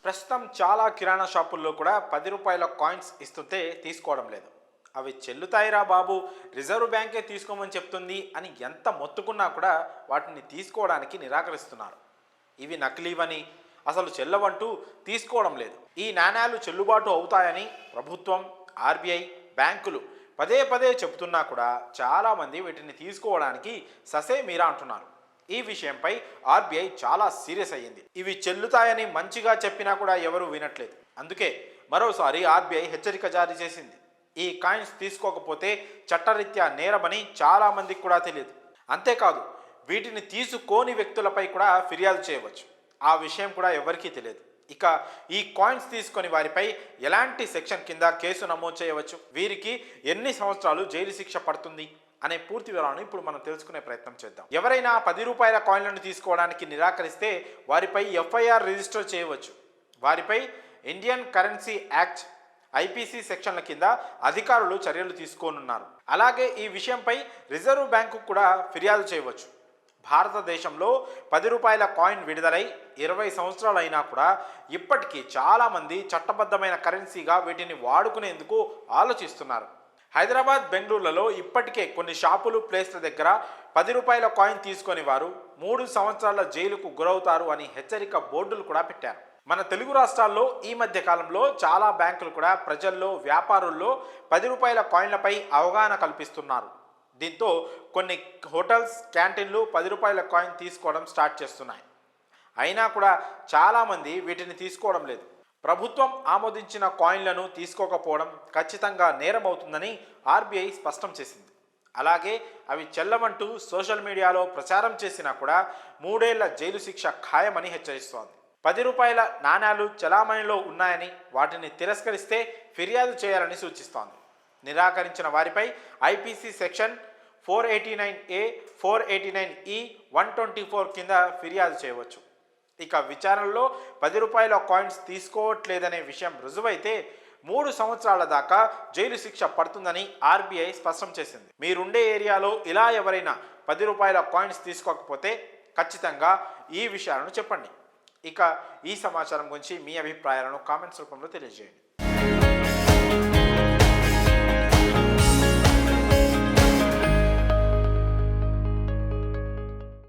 ప్రస్తుతం చాలా కిరాణా షాపుల్లో కూడా 10 రూపాయల కాయిన్స్ ఇస్తుంటే తీసుకోవడం లేదు. అవి చెల్లుతాయిరా బాబు, రిజర్వ్ బ్యాంకే తీసుకోమని చెప్తుంది అని ఎంత మొత్తుకున్నా కూడా వాటిని తీసుకోవడానికి నిరాకరిస్తున్నారు. ఇవి నకిలీవని, అసలు చెల్లవంటూ తీసుకోవడం లేదు. ఈ నాణ్యాలు చెల్లుబాటు అవుతాయని ప్రభుత్వం, ఆర్బీఐ, బ్యాంకులు పదే పదే చెబుతున్నా కూడా చాలామంది వీటిని తీసుకోవడానికి ససేమిరా అంటున్నారు. ఈ విషయంపై ఆర్బీఐ చాలా సీరియస్ అయ్యింది. ఇవి చెల్లుతాయని మంచిగా చెప్పినా కూడా ఎవరు వినట్లేదు. అందుకే మరోసారి ఆర్బీఐ హెచ్చరిక జారీ చేసింది. ఈ కాయిన్స్ తీసుకోకపోతే చట్టరీత్యా నేరమని చాలామందికి కూడా తెలియదు. అంతేకాదు, వీటిని తీసుకోని వ్యక్తులపై కూడా ఫిర్యాదు చేయవచ్చు. ఆ విషయం కూడా ఎవరికీ తెలియదు. ఇక ఈ కాయిన్స్ తీసుకొని వారిపై ఎలాంటి సెక్షన్ కింద కేసు నమోదు చేయవచ్చు, వీరికి ఎన్ని సంవత్సరాలు జైలు శిక్ష పడుతుంది అనే పూర్తి వివరాలను ఇప్పుడు మనం తెలుసుకునే ప్రయత్నం చేద్దాం. ఎవరైనా 10 రూపాయల కాయిన్లను తీసుకోవడానికి నిరాకరిస్తే వారిపై ఎఫ్ఐఆర్ రిజిస్టర్ చేయవచ్చు. వారిపై ఇండియన్ కరెన్సీ యాక్ట్, ఐపీసీ సెక్షన్ల కింద అధికారులు చర్యలు తీసుకోనున్నారు. అలాగే ఈ విషయంపై రిజర్వ్ బ్యాంకు కూడా ఫిర్యాదు చేయవచ్చు. భారతదేశంలో 10 రూపాయల కాయిన్ విడుదలై 20 సంవత్సరాలు అయినా కూడా ఇప్పటికీ చాలామంది చట్టబద్ధమైన కరెన్సీగా వీటిని వాడుకునేందుకు ఆలోచిస్తున్నారు. హైదరాబాద్, బెంగళూరులలో ఇప్పటికే కొన్ని షాపులు, ప్లేస్ల దగ్గర 10 రూపాయల కాయిన్ తీసుకొని వారు 3 సంవత్సరాల జైలుకు గురవుతారు అని హెచ్చరిక బోర్డులు కూడా పెట్టారు. మన తెలుగు రాష్ట్రాల్లో ఈ మధ్య కాలంలో చాలా బ్యాంకులు కూడా ప్రజల్లో, వ్యాపారుల్లో 10 రూపాయల కాయిన్లపై అవగాహన కల్పిస్తున్నారు. దీంతో కొన్ని హోటల్స్, క్యాంటీన్లు 10 రూపాయల కాయిన్ తీసుకోవడం స్టార్ట్ చేస్తున్నాయి. అయినా కూడా చాలామంది వీటిని తీసుకోవడం లేదు. ప్రభుత్వం ఆమోదించిన కాయిన్లను తీసుకోకపోవడం ఖచ్చితంగా నేరమవుతుందని ఆర్బీఐ స్పష్టం చేసింది. అలాగే అవి చెల్లవంటూ సోషల్ మీడియాలో ప్రచారం చేసినా కూడా 3 ఏళ్ల జైలు శిక్ష ఖాయమని హెచ్చరిస్తోంది. 10 రూపాయల నాణ్యాలు చలామణిలో ఉన్నాయని, వాటిని తిరస్కరిస్తే ఫిర్యాదు చేయాలని సూచిస్తోంది. నిరాకరించిన వారిపై ఐపీసీ సెక్షన్ 489A, 489E, 124 కింద ఫిర్యాదు చేయవచ్చు. ఇక విచారణలో 10 రూపాయల కాయిన్స్ తీసుకోవట్లేదనే విషయం రుజువైతే 3 సంవత్సరాల దాకా జైలు శిక్ష పడుతుందని ఆర్బీఐ స్పష్టం చేసింది. మీరుండే ఏరియాలో ఇలా ఎవరైనా 10 రూపాయల కాయిన్స్ తీసుకోకపోతే ఖచ్చితంగా ఈ విషయాలను చెప్పండి. ఇక ఈ సమాచారం గురించి మీ అభిప్రాయాలను కామెంట్స్ రూపంలో తెలియజేయండి.